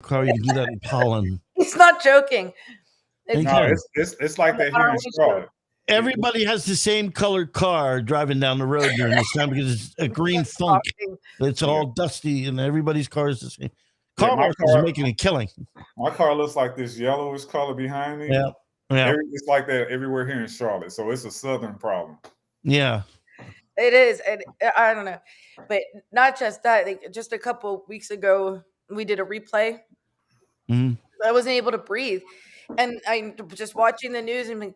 car, you can do that in pollen. He's not joking. Okay. No, it's like that here in Charlotte. Everybody has the same colored car driving down the road during this time because it's a green funk. It's all dusty, and everybody's car is the same. Car washes are making a killing. My car looks like this yellowish color behind me. Yeah. It's like that everywhere here in Charlotte. So it's a southern problem. Yeah. It is. And I don't know. But not just that. Like, just a couple weeks ago, we did a replay. Mm-hmm. I wasn't able to breathe. And I'm just watching the news and like,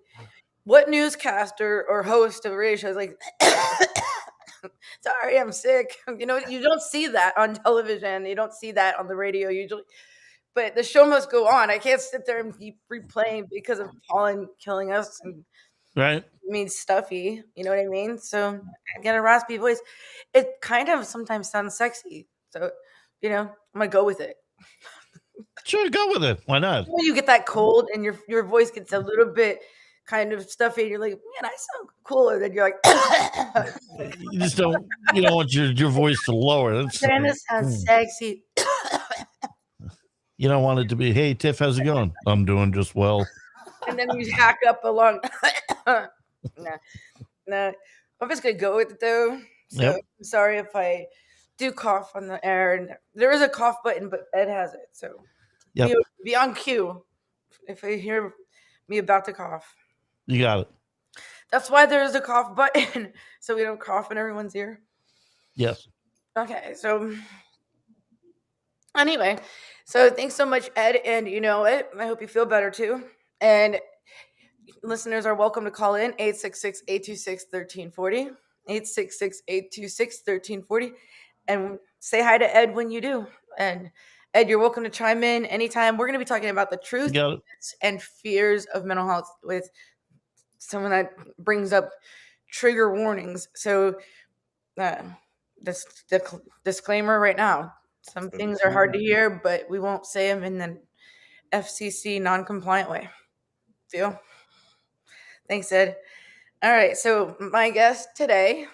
what newscaster or host of a radio show is like, sorry, I'm sick. You know, you don't see that on television. You don't see that on the radio usually. But the show must go on. I can't sit there and keep replaying because of pollen killing us. And right. It means stuffy. You know what I mean? So I get a raspy voice. It kind of sometimes sounds sexy. So, you know, I'm going to go with it. Sure, go with it. Why not? When you get that cold and your voice gets a little bit kind of stuffy, and you're like, man, I sound cooler. Then you're like, you don't want your voice to lower. That's trying to sound sexy. You don't want it to be, hey, Tiff, how's it going? I'm doing just well. And then you hack up along. Nah. I'm just gonna go with it though. So Yep. I'm sorry if I do cough on the air, and there is a cough button, but Ed has it. So be on cue if I hear me about to cough. You got it. That's why there's a cough button, so we don't cough in everyone's ear. Yes. Okay, so anyway, so thanks so much, Ed, and you know what? I hope you feel better too. And listeners are welcome to call in 866-826-1340, 866-826-1340, and say hi to Ed when you do. And Ed, you're welcome to chime in anytime. We're going to be talking about the truth and fears of mental health with someone that brings up trigger warnings. So this disclaimer right now, some things are hard to hear, but we won't say them in the FCC non-compliant way. Deal? Thanks, Ed. All right, so my guest today,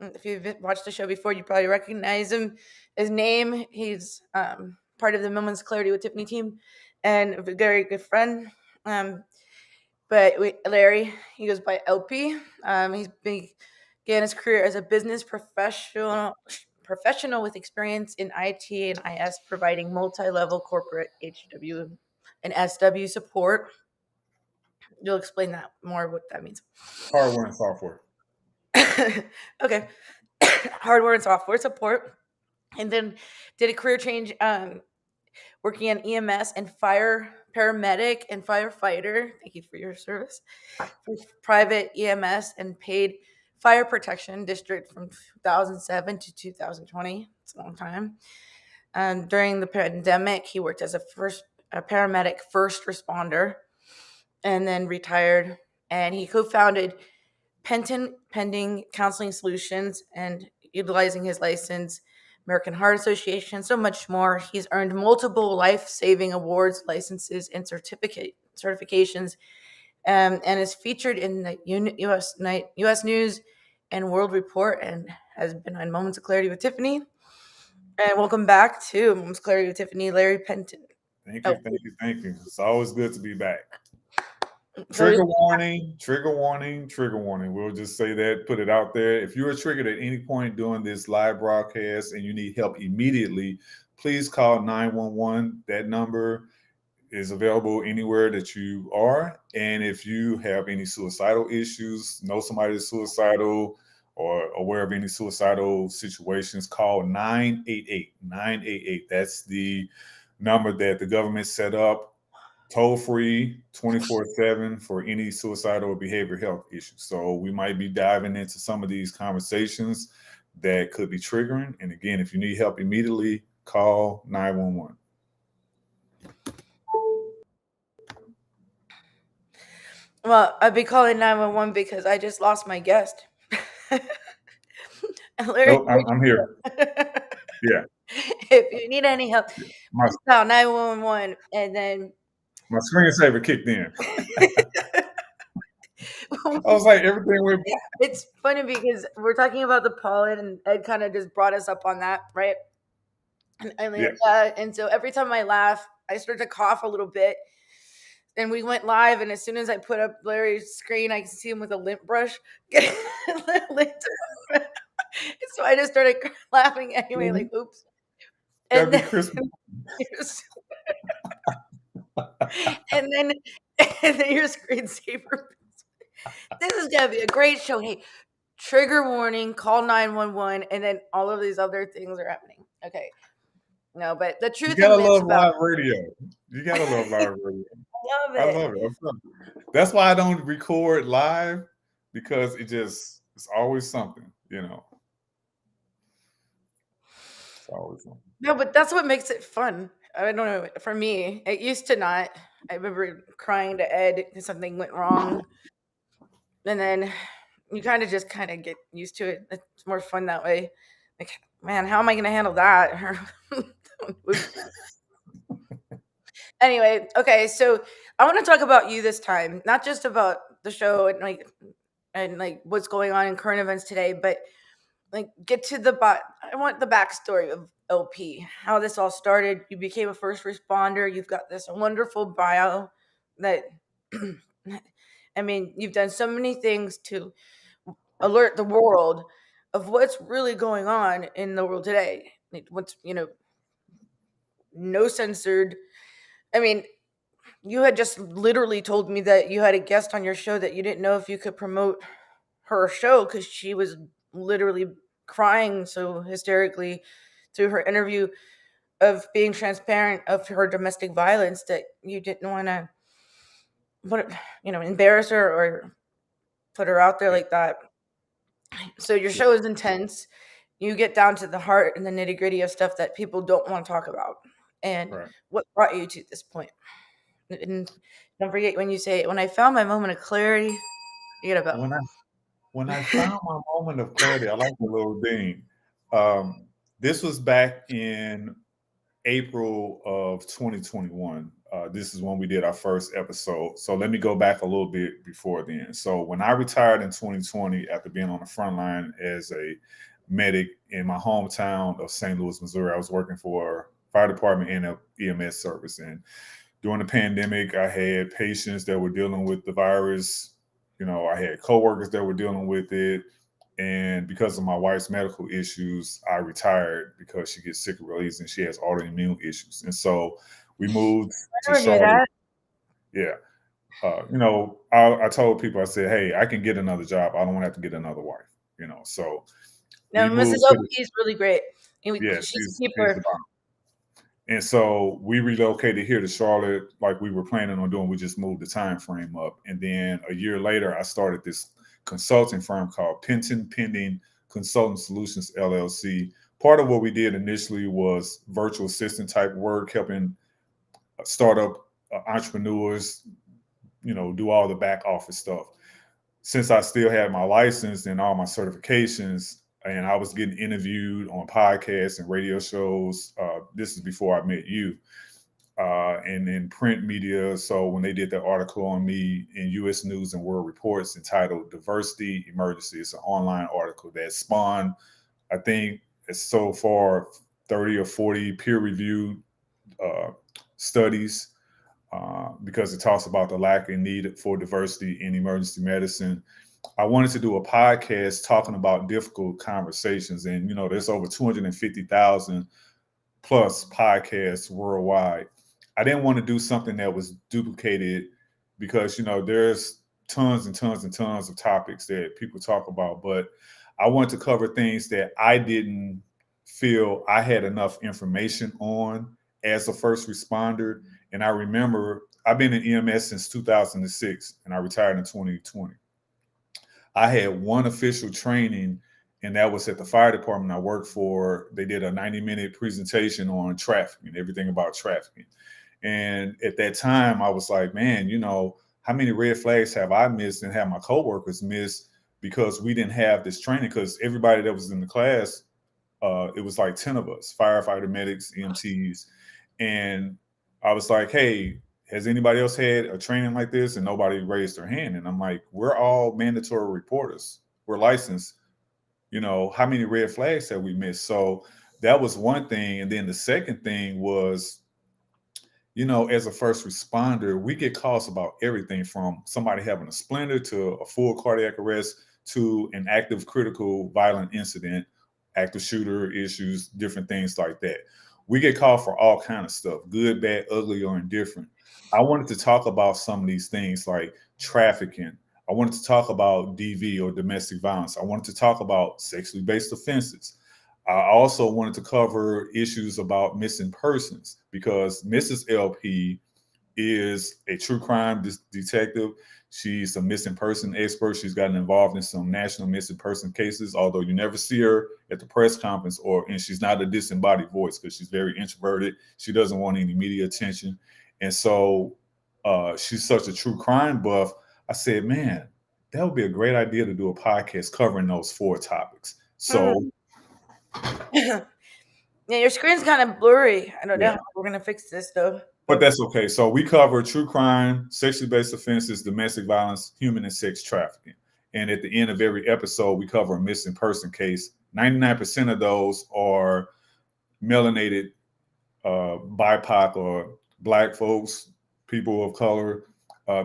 if you've watched the show before, you probably recognize him. His name, he's part of the Moments Clarity with Tiffany team and a very good friend. Larry, he goes by LP. He's began his career as a business professional with experience in IT and IS, providing multi-level corporate HW and SW support. You'll explain that more, what that means. Hardware and software. Okay. Hardware and software support. And then did a career change working on EMS and fire, paramedic and firefighter. Thank you for your service. Private EMS and paid fire protection district from 2007 to 2020. It's a long time. During the pandemic, he worked as a paramedic first responder and then retired. And he co-founded Penton Pending Counseling Solutions and utilizing his license, American Heart Association, so much more. He's earned multiple life-saving awards, licenses, and certifications, and is featured in the U.S. News and World Report, and has been on Moments of Clarity with Tiffany. And welcome back to Moments of Clarity with Tiffany, Larry Penton. Thank you. It's always good to be back. Trigger warning. We'll just say that, put it out there. If you are triggered at any point during this live broadcast and you need help immediately, please call 911. That number is available anywhere that you are. And if you have any suicidal issues, know somebody is suicidal or aware of any suicidal situations, call 988. That's the number that the government set up. Toll free 24/7 for any suicidal or behavioral health issues. So we might be diving into some of these conversations that could be triggering. And again, if you need help immediately, call 911. Well, I'd be calling 911 because I just lost my guest. Larry, I'm here. Yeah. If you need any help, call 911 and then my screensaver kicked in. I was like, everything went. It's funny because we're talking about the pollen, and Ed kind of just brought us up on that, right? And so every time I laugh, I started to cough a little bit. And we went live, and as soon as I put up Larry's screen, I can see him with a lint brush. So I just started laughing anyway, like, oops. That'd And be then, Christmas. and then, and then your screensaver. This is gonna be a great show. Hey, trigger warning, call 911, and then all of these other things are happening. Okay. No, but the truth You gotta and myths love about live radio. You gotta love live radio. love I it. love it. That's why I don't record live, because it's always something, you know. It's always something. No, but that's what makes it fun. I don't know. For me, it used to not. I remember crying to Ed because something went wrong, and then you kind of get used to it. It's more fun that way. Like, man, how am I going to handle that? Anyway, okay, so I want to talk about you this time, not just about the show and like what's going on in current events today, but like get to I want the backstory of LP, how this all started. You became a first responder. You've got this wonderful bio that, I mean, you've done so many things to alert the world of what's really going on in the world today. What's, no censored. I mean, you had just literally told me that you had a guest on your show that you didn't know if you could promote her show because she was literally crying so hysterically through her interview of being transparent of her domestic violence that you didn't want to embarrass her or put her out there like that. So your show is intense. You get down to the heart and the nitty gritty of stuff that people don't want to talk about. And Right. what brought you to this point? And don't forget when you say, when I found my moment of clarity, you get a bell. When I found my moment of clarity, I like the little ding. This was back in April of 2021. This is when we did our first episode. So let me go back a little bit before then. So when I retired in 2020, after being on the front line as a medic in my hometown of St. Louis, Missouri, I was working for fire department and a EMS service. And during the pandemic, I had patients that were dealing with the virus. I had coworkers that were dealing with it. And because of my wife's medical issues, I retired because she gets sick real easy and she has autoimmune issues. And so we moved to Charlotte. Yeah. I told people, I said, hey, I can get another job. I don't want to have to get another wife, so. No, Mrs. OP is really great. Yeah, she's a keeper. And so we relocated here to Charlotte like we were planning on doing. We just moved the time frame up. And then a year later, I started this consulting firm called Penton Pending Consulting Solutions, LLC. Part of what we did initially was virtual assistant type work, helping startup entrepreneurs, do all the back office stuff. Since I still had my license and all my certifications, and I was getting interviewed on podcasts and radio shows. This is before I met you, and in print media. So when they did that article on me in U.S. News and World Reports entitled "Diversity Emergency," it's an online article that spawned, I think, it's so far 30 or 40 peer-reviewed studies because it talks about the lack and need for diversity in emergency medicine. I wanted to do a podcast talking about difficult conversations. And, there's over 250,000 plus podcasts worldwide. I didn't want to do something that was duplicated because, there's tons and tons and tons of topics that people talk about. But I wanted to cover things that I didn't feel I had enough information on as a first responder. And I remember I've been in EMS since 2006 and I retired in 2020. I had one official training, and that was at the fire department I worked for. They did a 90-minute presentation on trafficking, everything about trafficking. And at that time, I was like, man, how many red flags have I missed and have my coworkers missed because we didn't have this training? Because everybody that was in the class, it was like 10 of us, firefighter, medics, EMTs. And I was like, hey, has anybody else had a training like this? And nobody raised their hand. And I'm like, we're all mandatory reporters. We're licensed. How many red flags have we missed? So that was one thing. And then the second thing was as a first responder, we get calls about everything from somebody having a splinter to a full cardiac arrest to an active critical violent incident, active shooter issues, different things like that. We get called for all kind of stuff, good, bad, ugly, or indifferent. I wanted to talk about some of these things like trafficking. I wanted to talk about DV or domestic violence. I wanted to talk about sexually based offenses. I also wanted to cover issues about missing persons because Mrs. LP is a true crime detective. She's a missing person expert. She's gotten involved in some national missing person cases, although you never see her at the press conference, and she's not a disembodied voice because she's very introverted. She doesn't want any media attention. And so she's such a true crime buff. I said, man, that would be a great idea to do a podcast covering those 4 topics. So yeah, your screen's kind of blurry. I don't know how we're going to fix this, though. But that's okay. So we cover true crime, sexually based offenses, domestic violence, human and sex trafficking. And at the end of every episode, we cover a missing person case. 99% of those are melanated BIPOC or Black folks, people of color,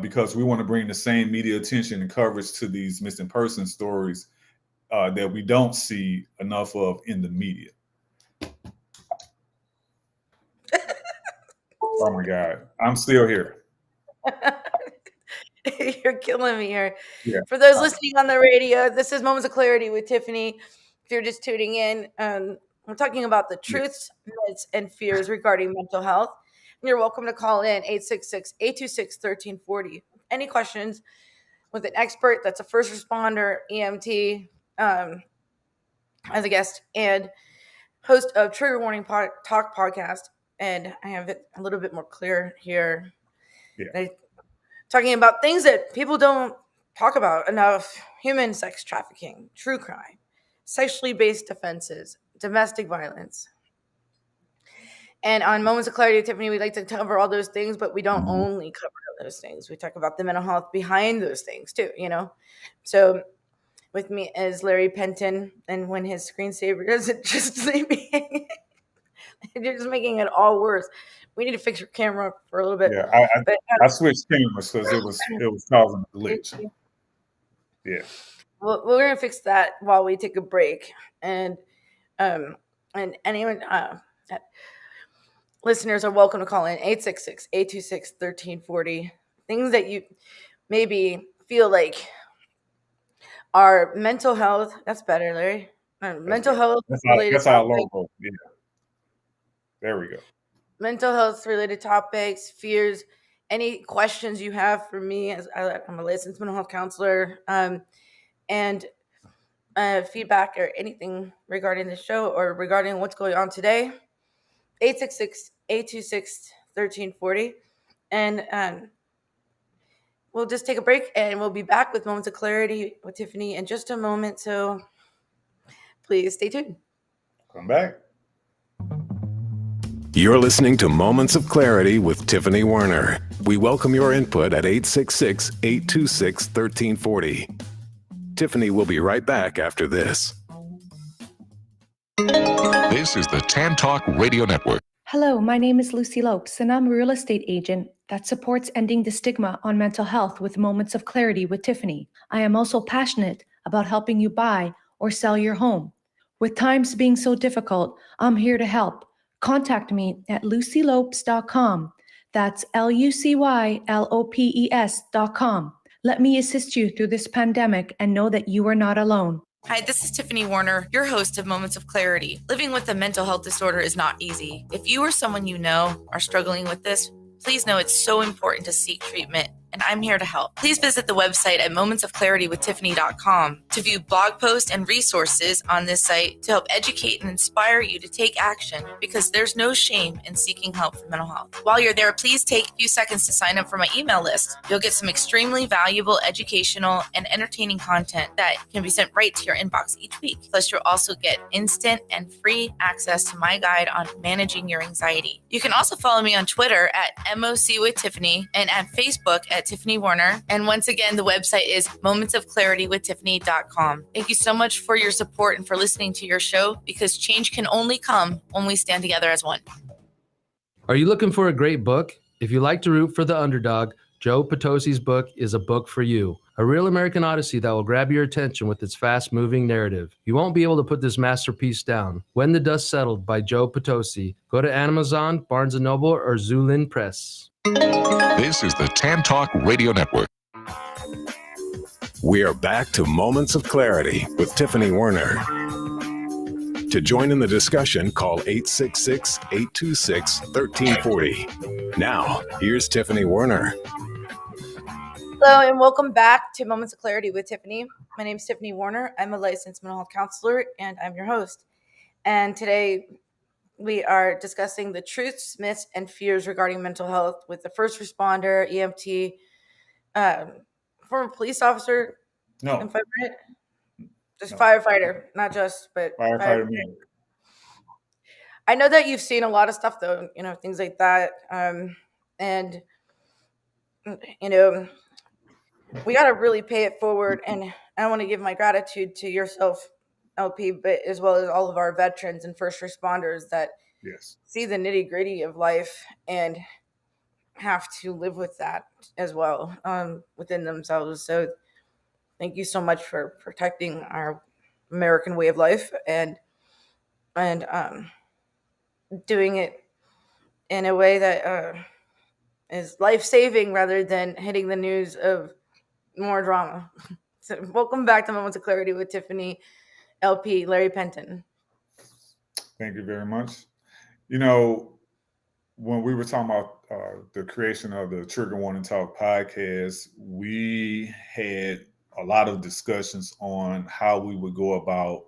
because we want to bring the same media attention and coverage to these missing person stories that we don't see enough of in the media. Oh my God, I'm still here. You're killing me here. Yeah. For those listening on the radio, this is Moments of Clarity with Tiffany. If you're just tuning in, we're talking about the truths, myths, and fears regarding mental health. And you're welcome to call in 866-826-1340. Any questions with an expert that's a first responder, EMT, as a guest, and host of Trigger Warning Talk podcast. And I have it a little bit more clear here. Yeah. Talking about things that people don't talk about enough: human sex trafficking, true crime, sexually based offenses, domestic violence. And on Moments of Clarity, Tiffany, we like to cover all those things, but we don't only cover those things. We talk about the mental health behind those things too, So with me is Larry Penton, and when his screensaver doesn't just leave me, you're just making it all worse. We need to fix your camera for a little bit. Yeah, I switched cameras because it was causing a glitch. Yeah. Well, we're gonna fix that while we take a break, and anyone listeners are welcome to call in 866-826-1340. Things that you maybe feel like are mental health. That's better, Larry. Mental health related. That's our logo. Yeah. There we go. Mental health related topics, fears, any questions you have for me, as I'm a licensed mental health counselor, and feedback or anything regarding the show or regarding what's going on today, 866-826-1340. And we'll just take a break and we'll be back with Moments of Clarity with Tiffany in just a moment. So please stay tuned. Come back. You're listening to Moments of Clarity with Tiffany Werner. We welcome your input at 866-826-1340. Tiffany will be right back after this. This is the TAN Talk Radio Network. Hello, my name is Lucy Lopes, and I'm a real estate agent that supports ending the stigma on mental health with Moments of Clarity with Tiffany. I am also passionate about helping you buy or sell your home. With times being so difficult, I'm here to help. Contact me at lucylopes.com. That's LUCYLOPES.com. Let me assist you through this pandemic and know that you are not alone. Hi, this is Tiffany Werner, your host of Moments of Clarity. Living with a mental health disorder is not easy. If you or someone you know are struggling with this, please know it's so important to seek treatment, and I'm here to help. Please visit the website at momentsofclaritywithtiffany.com to view blog posts and resources on this site to help educate and inspire you to take action, because there's no shame in seeking help for mental health. While you're there, please take a few seconds to sign up for my email list. You'll get some extremely valuable educational and entertaining content that can be sent right to your inbox each week. Plus, you'll also get instant and free access to my guide on managing your anxiety. You can also follow me on Twitter at MOC with Tiffany and at Facebook at Tiffany Werner. And once again, the website is momentsofclaritywithtiffany.com. Thank you so much for your support and for listening to your show, because change can only come when we stand together as one. Are you looking for a great book? If you like to root for the underdog, Joe Potosi's book is a book for you. A real American Odyssey that will grab your attention with its fast-moving narrative. You won't be able to put this masterpiece down. When the Dust Settled by Joe Potosi. Go to Amazon, Barnes & Noble, or Zulin Press. This is the Tan Talk Radio Network. We are back to Moments of Clarity with Tiffany Werner. To join in the discussion, call 866-826-1340. Now, here's Tiffany Werner. Hello, and welcome back to Moments of Clarity with Tiffany. My name is Tiffany Werner. I'm a licensed mental health counselor, and I'm your host. And today we are discussing the truths, myths, and fears regarding mental health with the first responder, EMT, former police officer, and firefighter. Just firefighter, not just, but Firefighter. I know that you've seen a lot of stuff, though, things like that. And, we got to really pay it forward. And I want to give my gratitude to yourself, LP, but as well as all of our veterans and first responders that see the nitty gritty of life and have to live with that as well within themselves. So thank you so much for protecting our American way of life and doing it in a way that is life-saving rather than hitting the news of more drama. So welcome back to Moments of Clarity with Tiffany, LP, Larry Penton. Thank you very much. When we were talking about the creation of the Trigger Warning Talk podcast, we had a lot of discussions on how we would go about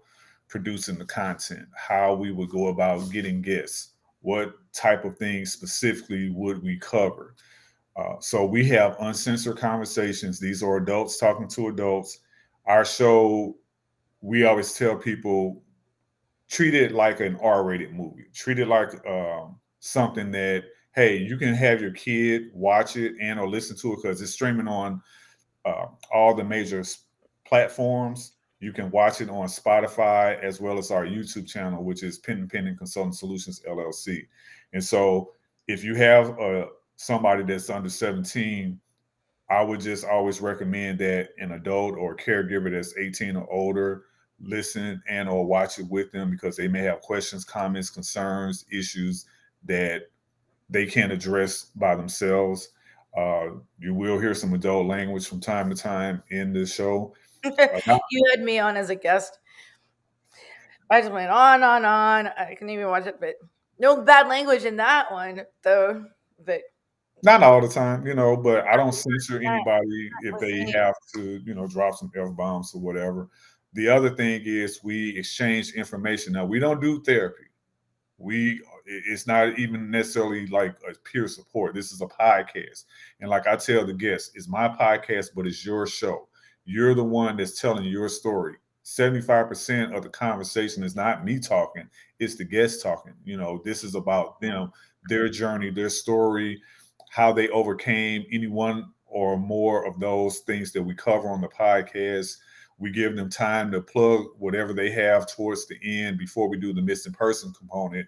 producing the content, how we would go about getting guests, what type of things specifically would we cover. So we have uncensored conversations. These are adults talking to adults. Our show, we always tell people, treat it like an R-rated movie. Treat it like something that, hey, you can have your kid watch it and or listen to it because it's streaming on all the major platforms. You can watch it on Spotify as well as our YouTube channel, which is Penton Consulting Solutions, LLC. And so if you have somebody that's under 17, I would just always recommend that an adult or a caregiver that's 18 or older listen and or watch it with them because they may have questions, comments, concerns, issues that they can't address by themselves. You will hear some adult language from time to time in the show. You had me on as a guest. I just went on. I couldn't even watch it, but no bad language in that one, though. But not all the time, but I don't censor anybody if they have to, drop some F-bombs or whatever. The other thing is we exchange information. Now, we don't do therapy. It's not even necessarily like a peer support. This is a podcast. And like I tell the guests, it's my podcast, but it's your show. You're the one that's telling your story. 75% of the conversation is not me talking. It's the guests talking. This is about them, their journey, their story, how they overcame any one or more of those things that we cover on the podcast. We give them time to plug whatever they have towards the end before we do the missing person component.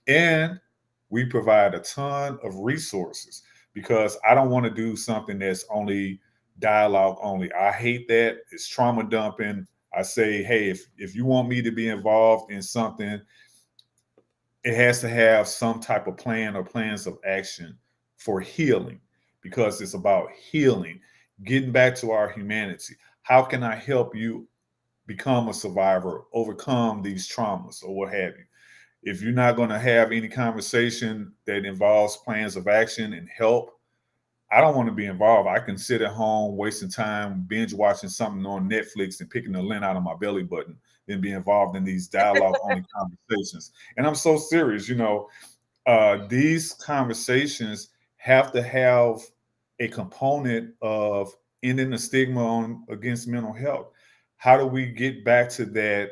And we provide a ton of resources because I don't want to do something that's only dialogue only. I hate that. It's trauma dumping. I say, hey, if you want me to be involved in something, it has to have some type of plan or plans of action for healing because it's about healing, getting back to our humanity. How can I help you become a survivor, overcome these traumas or what have you? If you're not going to have any conversation that involves plans of action and help, I don't want to be involved. I can sit at home wasting time, binge watching something on Netflix and picking the lint out of my belly button than be involved in these dialogue-only conversations. And I'm so serious, these conversations have to have a component of ending the stigma against mental health. How do we get back to that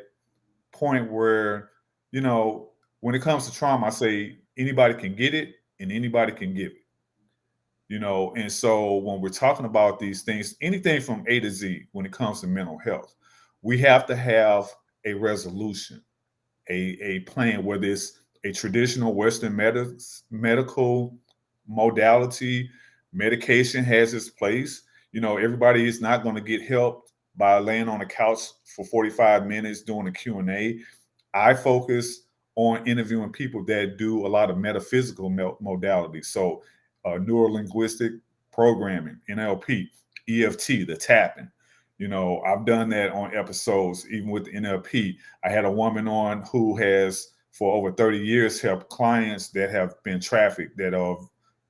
point where, when it comes to trauma, I say anybody can get it and anybody can give it. And so when we're talking about these things, anything from A to Z, when it comes to mental health, we have to have a resolution, a plan, whether it's a traditional Western medical modality. Medication has its place. You know, everybody is not going to get helped by laying on a couch for 45 minutes doing a Q&A. I focus on interviewing people that do a lot of metaphysical modalities. So neuro-linguistic programming, NLP, EFT, the tapping. You know, I've done that on episodes, even with NLP. I had a woman on who has, for over 30 years, helped clients that have been trafficked, that are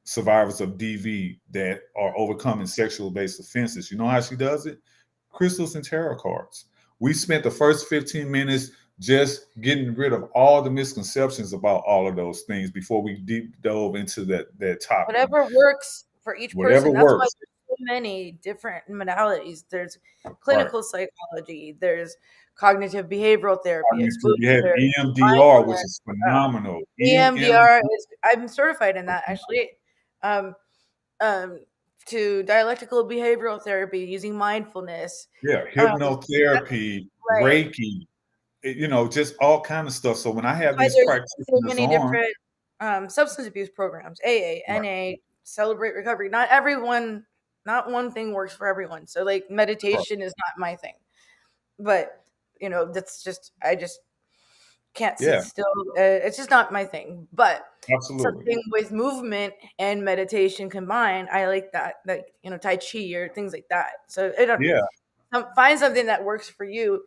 survivors of DV, that are overcoming sexual-based offenses. You know how she does it? Crystals and tarot cards. We spent the first 15 minutes just getting rid of all the misconceptions about all of those things before we deep dove into that topic. Whatever works for each Whatever person. That's why works. there's so many different modalities. There's clinical psychology. There's cognitive behavioral therapy. You have EMDR, which is phenomenal. EMDR is, I'm certified in that actually. To dialectical behavioral therapy using mindfulness. Yeah, hypnotherapy, Reiki, you know, just all kind of stuff. So when I have these practitioners so many different substance abuse programs, AA, NA, Celebrate Recovery. Not one thing works for everyone. So like meditation is not my thing. But you know, I just can't sit still. It's just not my thing. But something with movement and meditation combined, I like that. Like, you know, Tai Chi or things like that. So find something that works for you.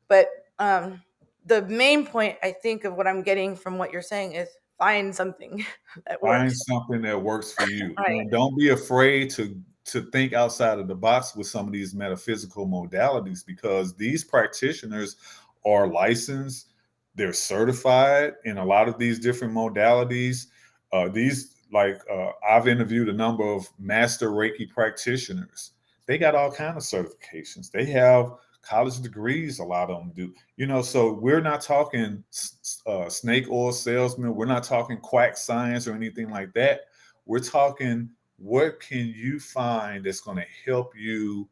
But the main point, I think, of what I'm getting from what you're saying is find something that works. Find something that works for you. Right. And don't be afraid to think outside of the box with some of these metaphysical modalities, because these practitioners are licensed. They're certified in a lot of these different modalities. I've interviewed a number of master Reiki practitioners. They got all kinds of certifications. They have college degrees, a lot of them do. You know, so we're not talking snake oil salesman. We're not talking quack science or anything like that. We're talking, what can you find that's going to help you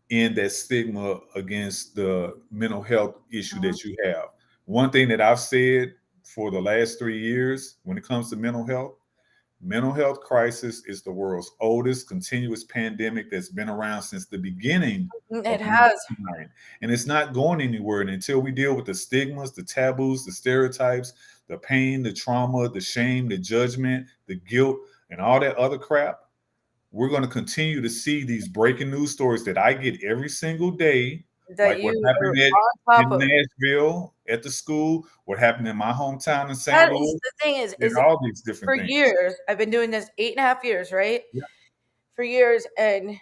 in that stigma against the mental health issue that you have? One thing that I've said for the last 3 years when it comes to mental health crisis is the world's oldest continuous pandemic that's been around since the beginning. It has. And it's not going anywhere. And until we deal with the stigmas, the taboos, the stereotypes, the pain, the trauma, the shame, the judgment, the guilt, and all that other crap, we're going to continue to see these breaking news stories that I get every single day. Like what happened in Nashville at the school, what happened in my hometown in St. Louis. The thing is all these different things. For years, I've been doing this 8.5 years, right? Yeah. For years, and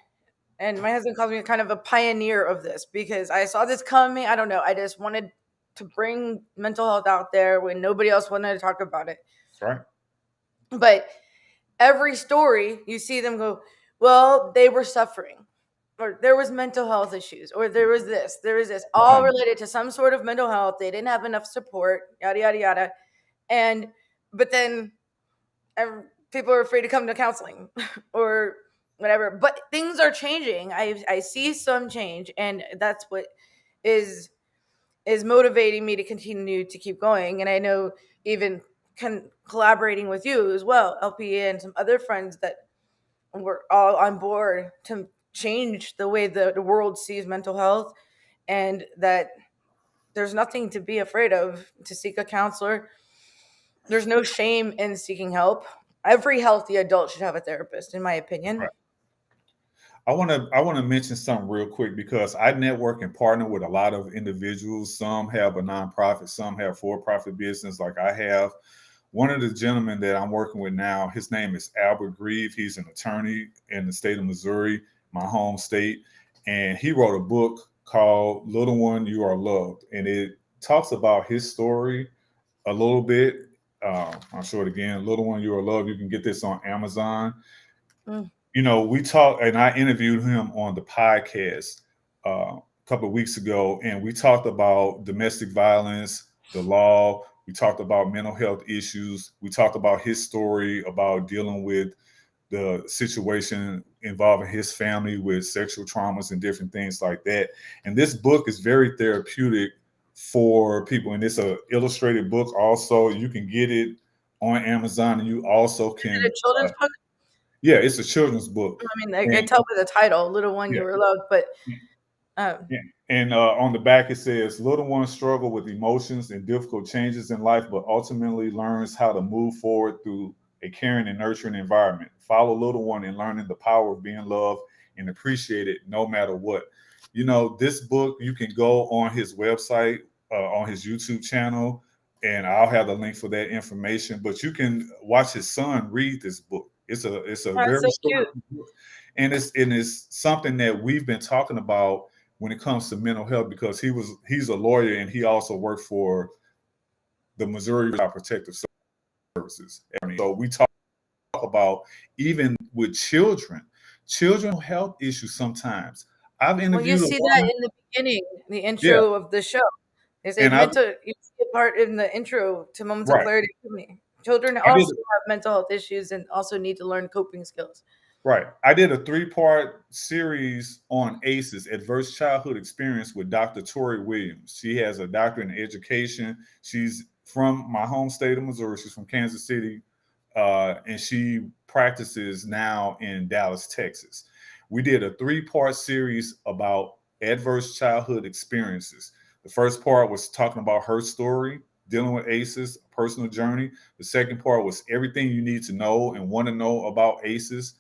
my husband calls me kind of a pioneer of this because I saw this coming. I don't know. I just wanted to bring mental health out there when nobody else wanted to talk about it. That's right. But every story, you see them go, well, they were suffering, or there was mental health issues, or there was this, all related to some sort of mental health. They didn't have enough support, yada, yada, yada. But then people are afraid to come to counseling or whatever. But things are changing. I see some change, and that's what is motivating me to continue to keep going. And I know even collaborating with you as well, LP, and some other friends that we're all on board to change the way the world sees mental health, and that there's nothing to be afraid of to seek a counselor. There's no shame in seeking help. Every healthy adult should have a therapist, in my opinion. Right. I want to mention something real quick, because I network and partner with a lot of individuals. Some have a nonprofit, some have for-profit business like I have. One of the gentlemen that I'm working with now, his name is Albert Grieve. He's an attorney in the state of Missouri, my home state. And he wrote a book called Little One, You Are Loved. And it talks about his story a little bit. I'll show it again. Little One, You Are Loved. You can get this on Amazon. You know, we talked, and I interviewed him on the podcast a couple of weeks ago, and we talked about domestic violence, the law. We talked about mental health issues. We talked about his story about dealing with the situation involving his family with sexual traumas and different things like that. And this book is very therapeutic for people. And it's an illustrated book also. You can get it on Amazon, and you also can. Is it a children's book? Yeah, it's a children's book. I mean, I tell by the title, "Little One, Yeah. You Were Loved," but and on the back it says, "Little one struggle with emotions and difficult changes in life, but ultimately learns how to move forward through a caring and nurturing environment. Follow little one in learning the power of being loved and appreciated no matter what." You know, this book, you can go on his website, on his YouTube channel, and I'll have the link for that information. But you can watch his son read this book. It's a very so short book, and it's something that we've been talking about when it comes to mental health, because he's a lawyer and he also worked for the Missouri Child Protective Services. So we talk about, even with children health issues sometimes. I've interviewed. Well, you see that in the beginning, the intro of the show. Is it you see a part in the intro to Moments of Clarity with me. Children also have mental health issues and also need to learn coping skills. Right. I did a 3-part series on ACEs, Adverse Childhood Experience, with Dr. Tori Williams. She has a doctorate in education. She's from my home state of Missouri. She's from Kansas City, and she practices now in Dallas, Texas. We did a 3-part series about adverse childhood experiences. The first part was talking about her story, dealing with ACEs, a personal journey. The second part was everything you need to know and want to know about ACEs.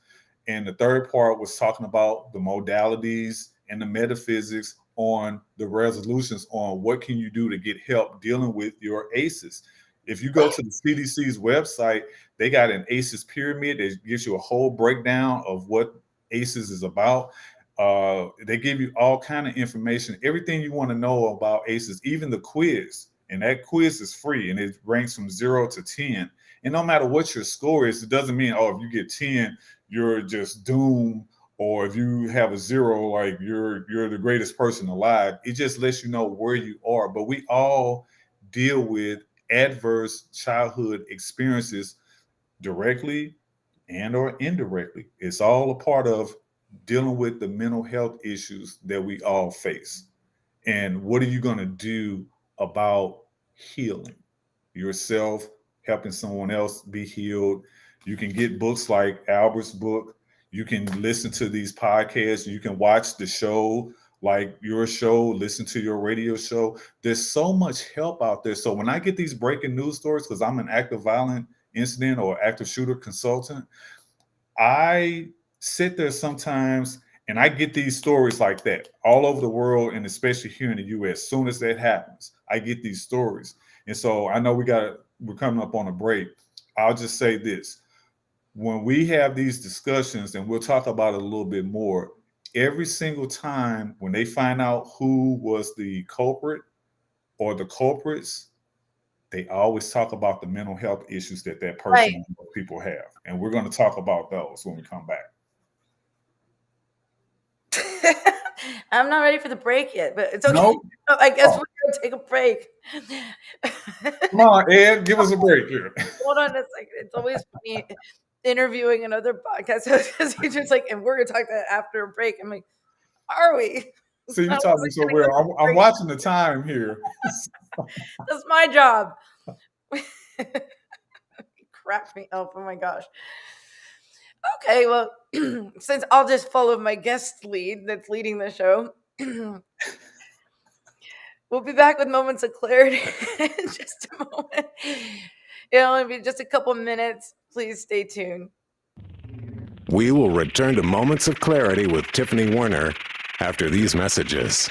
And the third part was talking about the modalities and the metaphysics on the resolutions on what can you do to get help dealing with your ACEs. If you go to the CDC's website, they got an ACEs pyramid that gives you a whole breakdown of what ACEs is about. They give you all kind of information, everything you want to know about ACEs, even the quiz. And that quiz is free, and it ranks from 0 to 10. And no matter what your score is, it doesn't mean, oh, if you get 10, you're just doomed, or if you have a 0, like you're the greatest person alive. It just lets you know where you are. But we all deal with adverse childhood experiences directly and or indirectly. It's all a part of dealing with the mental health issues that we all face. And what are you going to do about healing yourself, helping someone else be healed? You can get books like Albert's book. You can listen to these podcasts. You can watch the show, like your show, listen to your radio show. There's so much help out there. So when I get these breaking news stories, because I'm an active violent incident or active shooter consultant, I sit there sometimes and I get these stories like that all over the world, and especially here in the US. As soon as that happens, I get these stories. And so I know we're coming up on a break. I'll just say this. When we have these discussions, and we'll talk about it a little bit more, every single time when they find out who was the culprit or the culprits, they always talk about the mental health issues that person or people have. And we're going to talk about those when we come back. I'm not ready for the break yet, but it's okay. Nope. I guess we're going to take a break. Come on, Ed, give us a break here. Hold on a second. It's always funny interviewing another podcast host. You're just like, and we're going to talk that after a break. I'm like, are we? So you talking so well. I'm watching the time here. That's my job. Crack me up. Oh my gosh. Okay, well, since I'll just follow my guest lead that's leading the show, we'll be back with Moments of Clarity in just a moment. It'll only be just a couple minutes. Please stay tuned. We will return to Moments of Clarity with Tiffany Warner after these messages.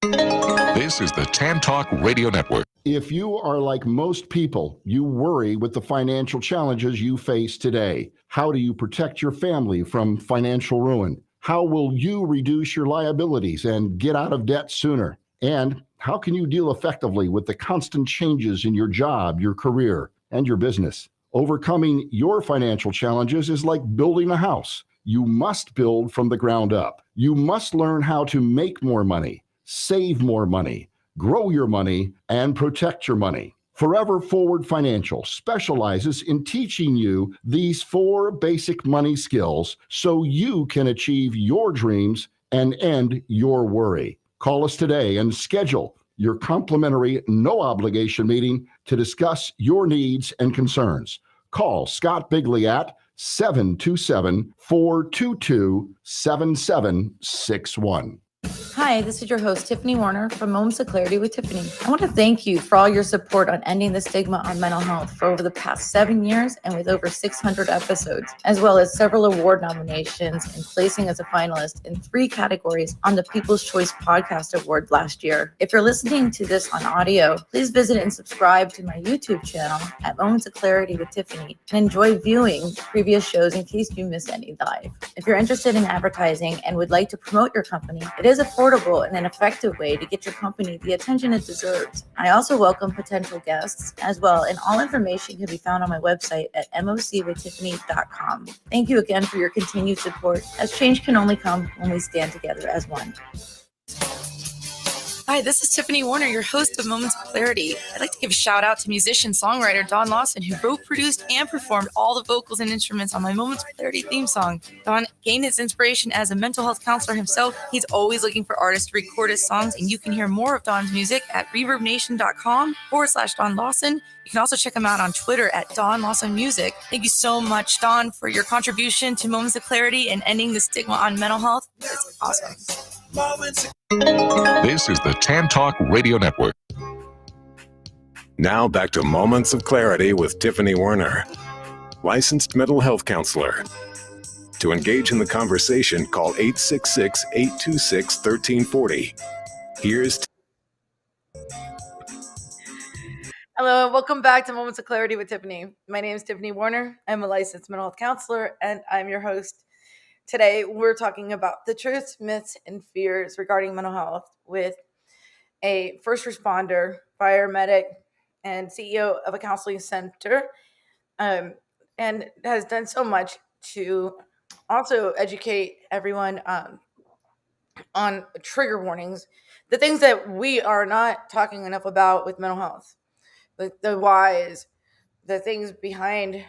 This is the Tan Talk Radio Network. If you are like most people, you worry with the financial challenges you face today. How do you protect your family from financial ruin? How will you reduce your liabilities and get out of debt sooner? And how can you deal effectively with the constant changes in your job, your career, and your business? Overcoming your financial challenges is like building a house. You must build from the ground up. You must learn how to make more money, save more money, grow your money, and protect your money. Forever Forward Financial specializes in teaching you these 4 basic money skills so you can achieve your dreams and end your worry. Call us today and schedule your complimentary, no-obligation meeting to discuss your needs and concerns. Call Scott Bigley at 727-422-7761. Hi, this is your host, Tiffany Warner from Moments of Clarity with Tiffany. I want to thank you for all your support on ending the stigma on mental health for over the past 7 years and with over 600 episodes, as well as several award nominations and placing as a finalist in 3 categories on the People's Choice Podcast Award last year. If you're listening to this on audio, please visit and subscribe to my YouTube channel at Moments of Clarity with Tiffany and enjoy viewing previous shows in case you missed any live. If you're interested in advertising and would like to promote your company, it is affordable and an effective way to get your company the attention it deserves. I also welcome potential guests as well, and all information can be found on my website at mocwithtiffany.com. Thank you again for your continued support, as change can only come when we stand together as one. Hi, this is Tiffany Warner, your host of Moments of Clarity. I'd like to give a shout out to musician-songwriter Don Lawson, who wrote, produced, and performed all the vocals and instruments on my Moments of Clarity theme song. Don gained his inspiration as a mental health counselor himself. He's always looking for artists to record his songs, and you can hear more of Don's music at reverbnation.com/Don Lawson. You can also check him out on Twitter at Don Lawson Music. Thank you so much, Don, for your contribution to Moments of Clarity and ending the stigma on mental health. It's awesome. This is the Tan Talk Radio Network. Now back to Moments of Clarity with Tiffany Warner, licensed mental health counselor. To engage in the conversation, call 866-826-1340. Here's Hello, and welcome back to Moments of Clarity with Tiffany. My name is Tiffany Warner. I'm a licensed mental health counselor, and I'm your host. Today, we're talking about the truths, myths, and fears regarding mental health with a first responder, paramedic, and CEO of a counseling center, and has done so much to also educate everyone on trigger warnings, the things that we are not talking enough about with mental health, the whys, the things behind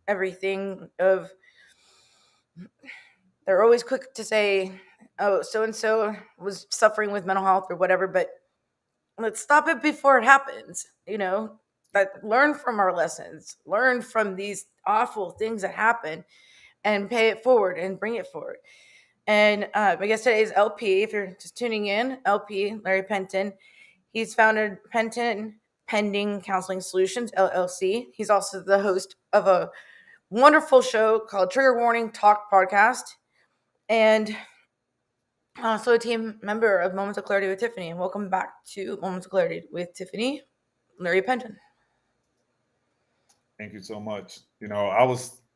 everything of... They're always quick to say, oh, so-and-so was suffering with mental health or whatever, but let's stop it before it happens, But learn from our lessons, learn from these awful things that happen and pay it forward and bring it forward. And I guess today's LP, if you're just tuning in, LP, Larry Penton, he's founded Penton Pending Counseling Solutions, LLC. He's also the host of a wonderful show called Trigger Warning Talk Podcast, and also a team member of Moments of Clarity with Tiffany. And welcome back to Moments of Clarity with Tiffany, Larry Penton. Thank you so much.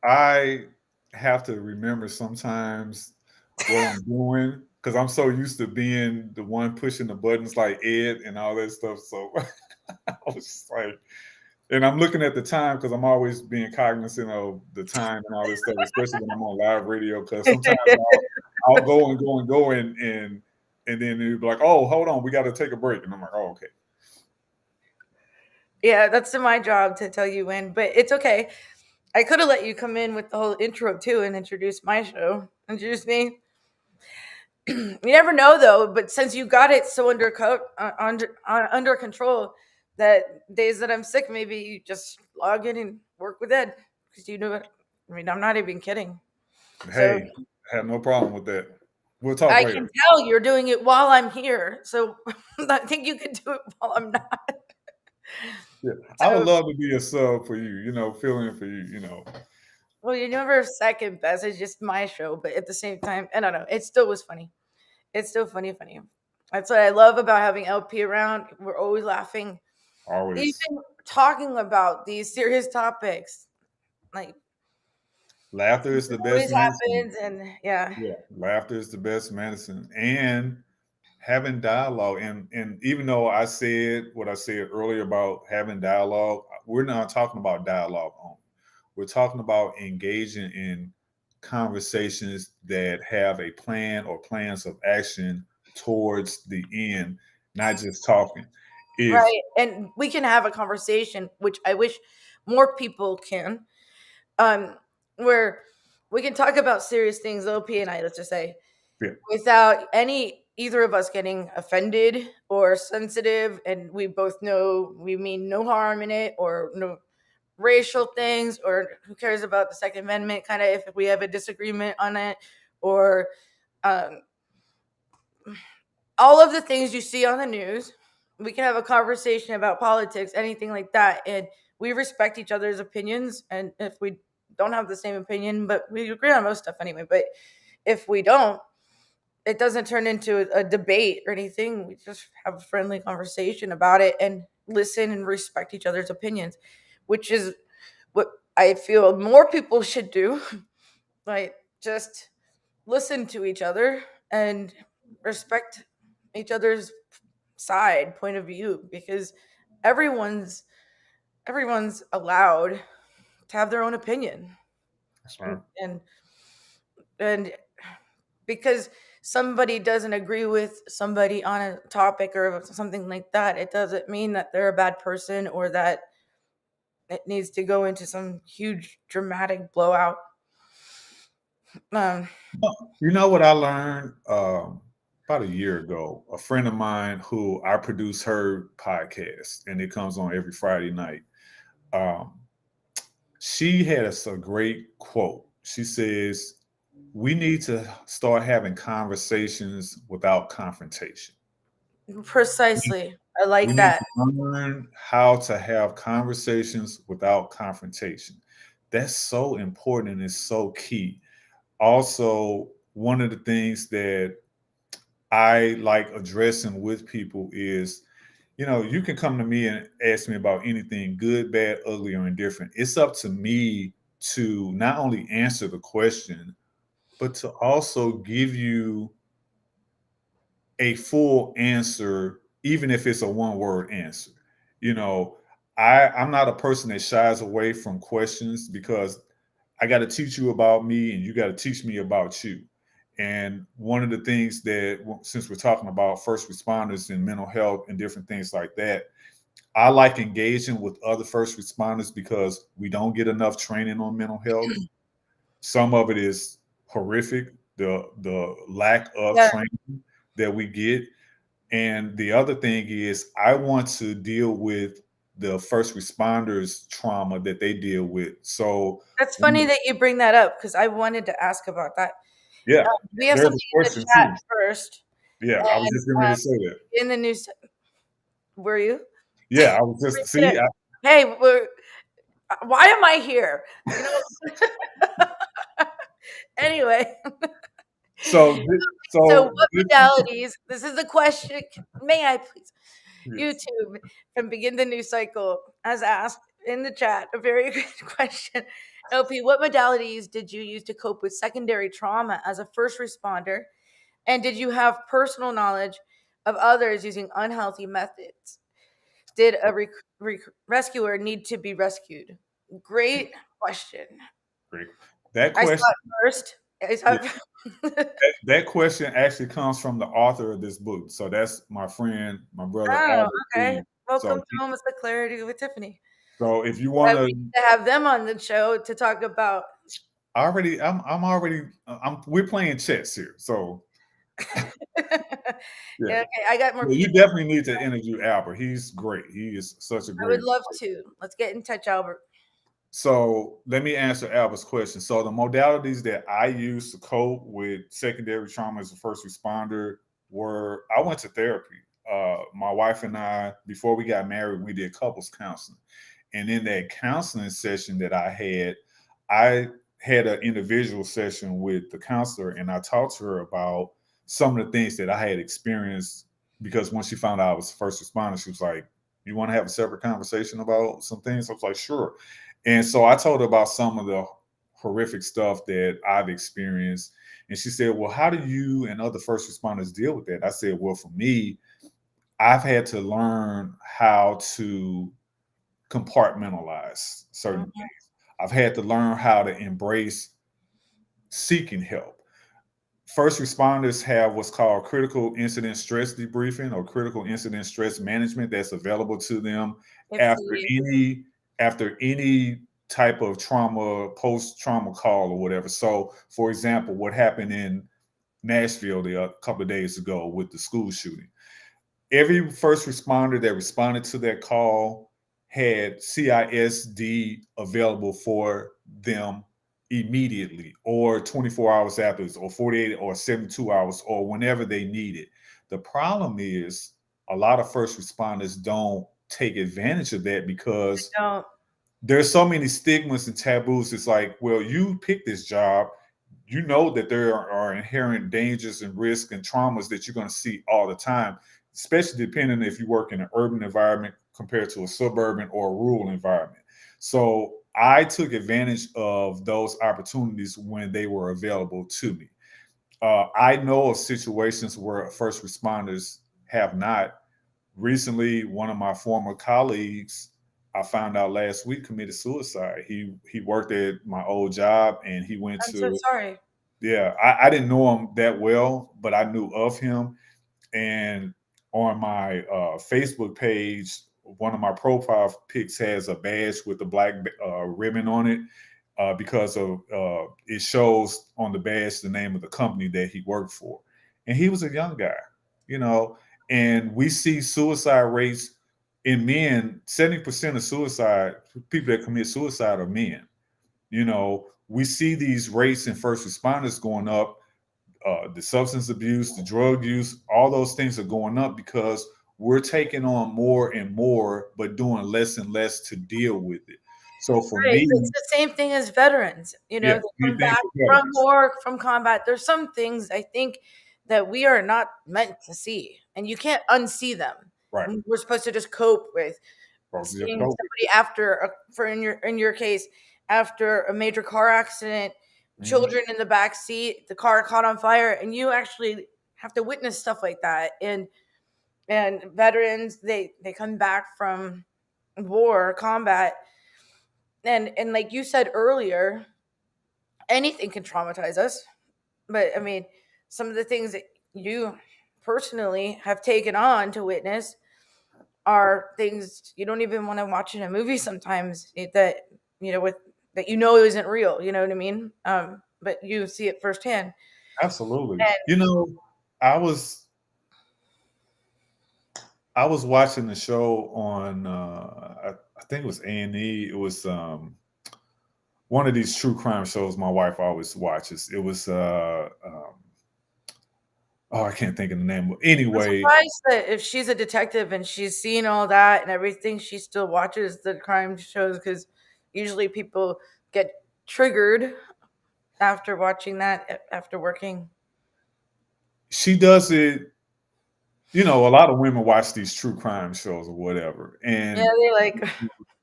I have to remember sometimes what I'm doing, because I'm so used to being the one pushing the buttons like Ed and all that stuff. So I was just like, and I'm looking at the time because I'm always being cognizant of the time and all this stuff, especially when I'm on live radio, because sometimes I'll go and then they'll be like, oh, hold on, we got to take a break. And I'm like, oh, okay. Yeah, that's my job to tell you when, but it's okay. I could have let you come in with the whole intro too and introduce my show, introduce me. You never know though, but since you got it so under control, that days that I'm sick, maybe you just log in and work with Ed, because you know it. I mean, I'm not even kidding. Hey, so, I have no problem with that. We'll talk later. I can tell you're doing it while I'm here, so I think you can do it while I'm not. Yeah, so, I would love to be a sub for you, fill in for you, Well, you never second best. It's just my show, but at the same time, I don't know. It still was funny. It's still funny. That's what I love about having LP around. We're always laughing. Always. Even talking about these serious topics. Like, laughter is the best medicine. And yeah, laughter is the best medicine. And having dialogue. And even though I said what I said earlier about having dialogue, we're not talking about dialogue only. We're talking about engaging in conversations that have a plan or plans of action towards the end, not just talking. Right. And we can have a conversation, which I wish more people can, where we can talk about serious things, OP and I, let's just say, without either of us getting offended or sensitive. And we both know we mean no harm in it, or no, racial things, or who cares about the Second Amendment, kind of if we have a disagreement on it, or all of the things you see on the news. We can have a conversation about politics, anything like that, and we respect each other's opinions. And if we don't have the same opinion, but we agree on most stuff anyway, but if we don't, it doesn't turn into a debate or anything. We just have a friendly conversation about it and listen and respect each other's opinions, which is what I feel more people should do. Like, just listen to each other and respect each other's point of view, because everyone's allowed to have their own opinion. That's right. And because somebody doesn't agree with somebody on a topic or something like that, it doesn't mean that they're a bad person or that it needs to go into some huge dramatic blowout. You know what I learned about a year ago? A friend of mine who I produce her podcast, and it comes on every Friday night. She had a great quote. She says, "We need to start having conversations without confrontation." Precisely. I We like need that. to learn how to have conversations without confrontation. That's so important and it's so key. Also, one of the things that I like addressing with people is, you can come to me and ask me about anything, good, bad, ugly, or indifferent. It's up to me to not only answer the question, but to also give you a full answer, even if it's a one-word answer. I'm not a person that shies away from questions, because I got to teach you about me and you got to teach me about you. And one of the things that, since we're talking about first responders and mental health and different things like that, I like engaging with other first responders because we don't get enough training on mental health. Some of it is horrific, the lack of training that we get. And the other thing is, I want to deal with the first responders' trauma that they deal with. So that's funny that you bring that up, because I wanted to ask about that. Yeah, we have there's something a in the question chat too. first. Yeah, I was just going to say that. In the news, were you? Yeah, I was just hey, why am I here? Anyway. So what modalities? This is the question. May I please? Yes. YouTube from Begin the News Cycle has asked in the chat a very good question. LP, what modalities did you use to cope with secondary trauma as a first responder? And did you have personal knowledge of others using unhealthy methods? Did a rescuer need to be rescued? Great question. Great. That question. I saw it first. That question actually comes from the author of this book. So that's my friend, my brother. Oh, okay. Steve. Welcome to Moments of Clarity with Tiffany. So if you want to have them on the show to talk about, we're playing chess here. So yeah. Okay, I got more. You definitely need to interview Albert. He's great. He is such a great. I would love to. Let's get in touch, Albert. So let me answer Albert's question. So the modalities that I used to cope with secondary trauma as a first responder were, I went to therapy. My wife and I, before we got married, we did couples counseling. And in that counseling session that I had an individual session with the counselor, and I talked to her about some of the things that I had experienced, because when she found out I was a first responder, she was like, "You want to have a separate conversation about some things?" I was like, "Sure." And so I told her about some of the horrific stuff that I've experienced. And she said, "Well, how do you and other first responders deal with that?" I said, "Well, for me, I've had to learn how to compartmentalize certain things. I've had to learn how to embrace seeking help. First responders have what's called critical incident stress debriefing or critical incident stress management that's available to them after any type of trauma, post-trauma call or whatever. So, for example, what happened in Nashville a couple of days ago with the school shooting. Every first responder that responded to that call had CISD available for them immediately, or 24 hours afterwards, or 48 or 72 hours, or whenever they need it. The problem is a lot of first responders don't take advantage of that because there's so many stigmas and taboos. It's like, well, you pick this job, you know that there are inherent dangers and risks and traumas that you're going to see all the time, especially depending if you work in an urban environment compared to a suburban or a rural environment. So I took advantage of those opportunities when they were available to me. I know of situations where first responders have not. Recently, one of my former colleagues, I found out last week, committed suicide. He worked at my old job, and he went I'm to. so sorry. Yeah, I didn't know him that well, but I knew of him. And on my Facebook page, one of my profile pics has a badge with a black ribbon on it because of it shows on the badge the name of the company that he worked for. And he was a young guy, you know, and we see suicide rates in men. 70% of suicide, people that commit suicide, are men. You know, we see these rates in first responders going up. The substance abuse, the drug use, all those things are going up because we're taking on more and more, but doing less and less to deal with it. So for me, it's the same thing as veterans. You know, yeah, they come back from war, from combat. There's some things I think that we are not meant to see, and you can't unsee them. Right. We're supposed to just cope with seeing somebody after, in your case, after a major car accident, children in the back seat, the car caught on fire, and you actually have to witness stuff like that. And veterans, they come back from war, combat, and like you said earlier, anything can traumatize us. But I mean, some of the things that you personally have taken on to witness are things you don't even want to watch in a movie sometimes, that that isn't real. You know what I mean? But you see it firsthand. Absolutely. I was watching the show on I think it was A&E. It was one of these true crime shows my wife always watches. It was I can't think of the name. Anyway, I'm surprised that if she's a detective and she's seen all that and everything, she still watches the crime shows, because usually people get triggered after watching that, after working. She does it. A lot of women watch these true crime shows or whatever, and they like.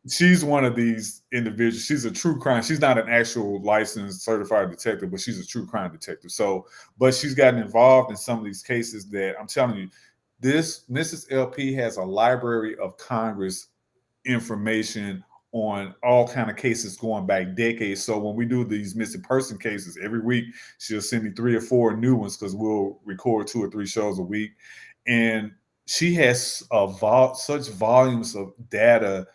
She's one of these individuals. She's a true crime. She's not an actual licensed certified detective, but she's a true crime detective. So, but she's gotten involved in some of these cases that I'm telling you, this Mrs. LP has a Library of Congress information on all kind of cases going back decades. So when we do these missing person cases every week, she'll send me 3 or 4 new ones, because we'll record 2 or 3 shows a week. And she has such volumes of data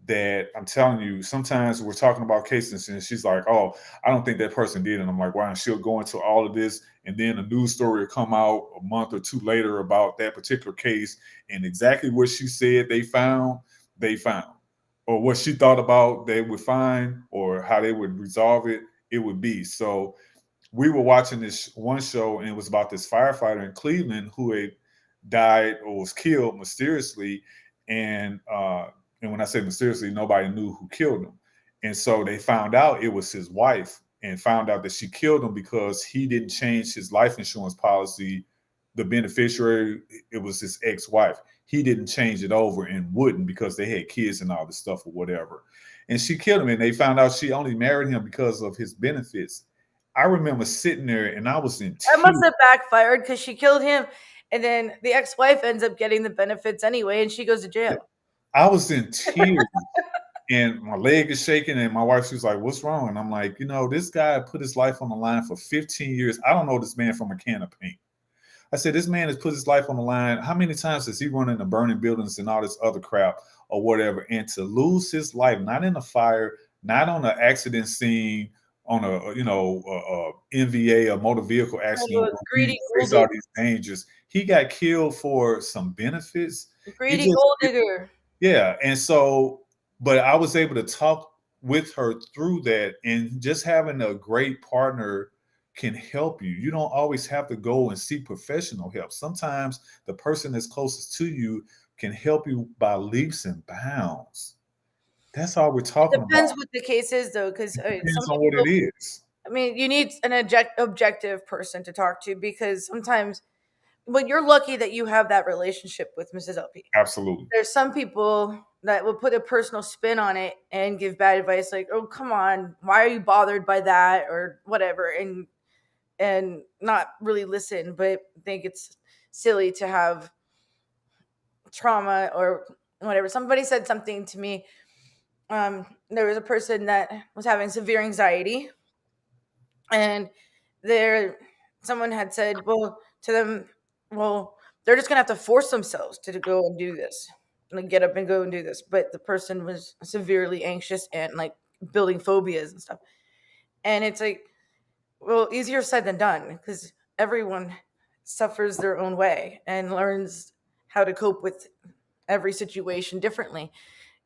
that I'm telling you, sometimes we're talking about cases and she's like, oh, I don't think that person did. And I'm like, wow. And she'll go into all of this. And then a news story will come out a month or 2 later about that particular case. And exactly what she said they found. Or what she thought about they would find, or how they would resolve it, it would be. So we were watching this one show, and it was about this firefighter in Cleveland who had died or was killed mysteriously. And when I say mysteriously, nobody knew who killed him. And so they found out it was his wife, and found out that she killed him because he didn't change his life insurance policy. The beneficiary, it was his ex-wife. He didn't change it over and wouldn't, because they had kids and all this stuff or whatever. And she killed him, and they found out she only married him because of his benefits. I remember sitting there and I was in tears. That must have backfired, because she killed him, and then the ex-wife ends up getting the benefits anyway, and she goes to jail. I was in tears. And my leg is shaking, and my wife, she was like, what's wrong? And I'm like, this guy put his life on the line for 15 years. I don't know this man from a can of paint. I said, this man has put his life on the line. How many times has he run into burning buildings and all this other crap or whatever? And to lose his life, not in a fire, not on an accident scene, on a NVA, a motor vehicle accident, face all these dangers. He got killed for some benefits. Greedy gold digger. Yeah. And so But I was able to talk with her through that, and just having a great partner can help you. You don't always have to go and seek professional help. Sometimes the person that's closest to you can help you by leaps and bounds. That's all we're talking about. It depends what the case is, though, because Depends on what it is. I mean, you need an objective person to talk to, because sometimes, but you're lucky that you have that relationship with Mrs. LP. Absolutely. There's some people that will put a personal spin on it and give bad advice, like, "Oh, come on, why are you bothered by that?" or whatever, and not really listen, but think it's silly to have trauma or whatever. Somebody said something to me. There was a person that was having severe anxiety, and someone had said, to them, they're just gonna have to force themselves to go and do this, like get up and go and do this. But the person was severely anxious and like building phobias and stuff. And it's like, well, easier said than done, because everyone suffers their own way and learns how to cope with every situation differently.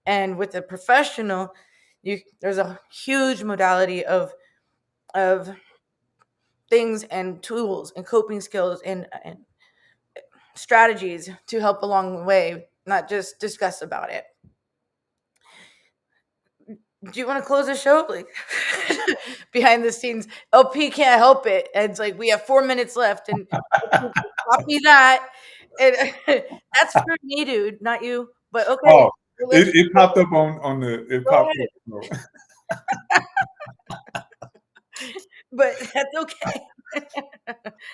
And with a professional, there's a huge modality of things and tools and coping skills and strategies to help along the way, not just discuss about it. Do you want to close the show? Like, behind the scenes, LP can't help it. And it's like, we have 4 minutes left, and copy that. And that's for me, dude, not you. But okay. Oh, it popped up on the. It popped up. But that's okay.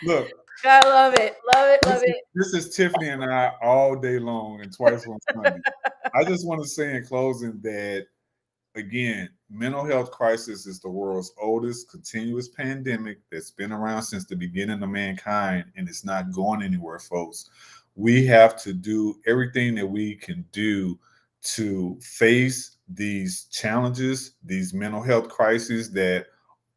Look, I love it. Love it. This is Tiffany and I all day long and twice on Sunday. I just want to say in closing that, again, mental health crisis is the world's oldest continuous pandemic that's been around since the beginning of mankind, and it's not going anywhere, folks. We have to do everything that we can do to face these challenges, these mental health crises that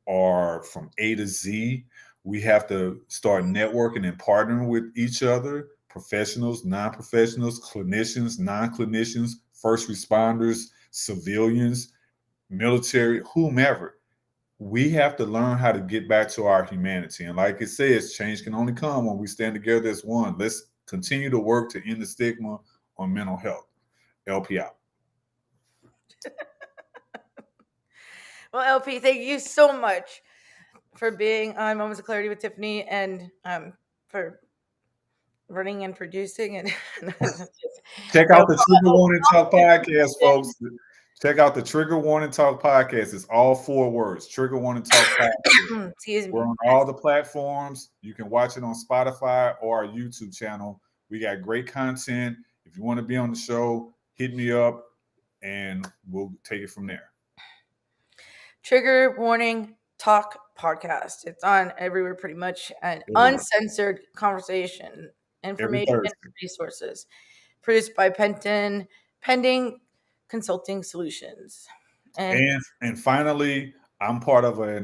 are from A to Z. We have to start networking and partnering with each other, professionals, non-professionals, clinicians, non-clinicians, first responders, civilians, military, whomever. We have to learn how to get back to our humanity. And like it says, change can only come when we stand together as one. Let's continue to work to end the stigma on mental health. LP out. Well, LP, thank you so much for being on Moments of Clarity with Tiffany, and for running and producing. And check out the Trigger Warning Talk podcast, folks. Check out the Trigger Warning Talk podcast. It's all 4 words. Trigger Warning Talk podcast. Excuse me. We're on all the platforms. You can watch it on Spotify or our YouTube channel. We got great content. If you want to be on the show, hit me up and we'll take it from there. Trigger Warning Talk podcast. It's on everywhere pretty much. An uncensored conversation, information, and resources. Produced by Penton, Pending Consulting Solutions. And finally, I'm part of a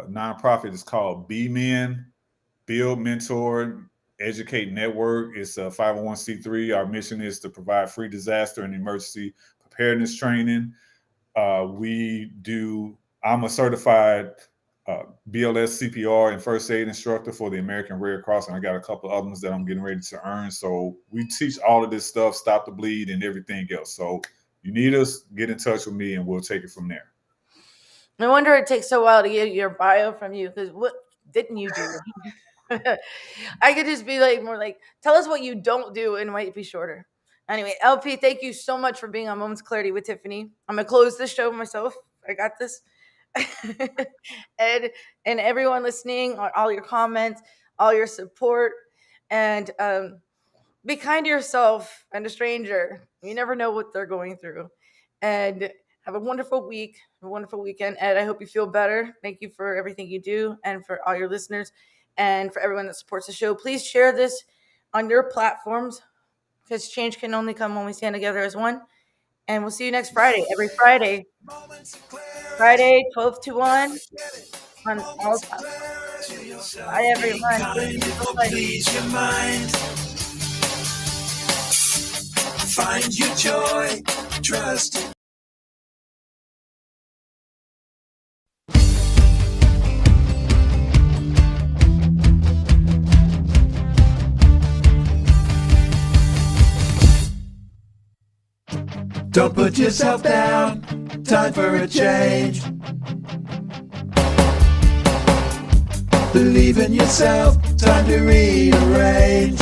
nonprofit. It's called B-Men, Build, Mentor, Educate Network. It's a 501c3. Our mission is to provide free disaster and emergency preparedness training. I'm a certified BLS CPR and first aid instructor for the American Red Cross, and I got a couple of other ones that I'm getting ready to earn. So we teach all of this stuff, stop the bleed, and everything else. So you need us, get in touch with me, and we'll take it from there. No wonder it takes so while to get your bio from you, because what didn't you do? I could just be like, more like, tell us what you don't do, and it might be shorter. Anyway, LP, thank you so much for being on Moments of Clarity with Tiffany. I'm going to close this show myself. I got this. and everyone listening, all your comments, all your support, and be kind to yourself and a stranger. You never know what they're going through. And have a wonderful week, a wonderful weekend. Ed, I hope you feel better. Thank you for everything you do, and for all your listeners, and for everyone that supports the show. Please share this on your platforms, because change can only come when we stand together as one. And we'll see you next Friday. Every Friday, 12 to 1 on all platforms. Bye, everyone. Please your mind. Find your joy, trust. Don't put yourself down, time for a change. Believe in yourself, time to rearrange.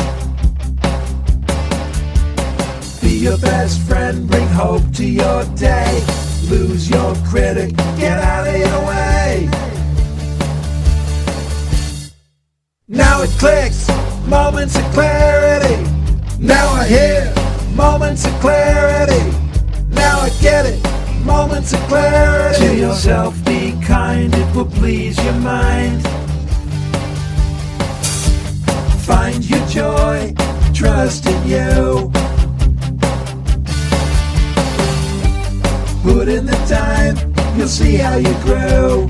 Be your best friend, bring hope to your day. Lose your critic, get out of your way. Now it clicks, moments of clarity. Now I hear moments of clarity. Now I get it, moments of clarity. To yourself be kind, it will please your mind. Find your joy, trust in you. Put in the time, you'll see how you grow.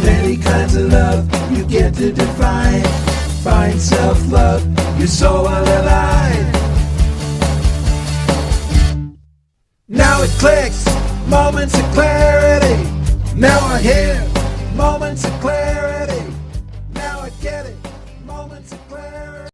Many kinds of love you get to define. Find self-love, you're so alive. Now it clicks, moments of clarity. Now I hear moments of clarity. Now I get it, moments of clarity.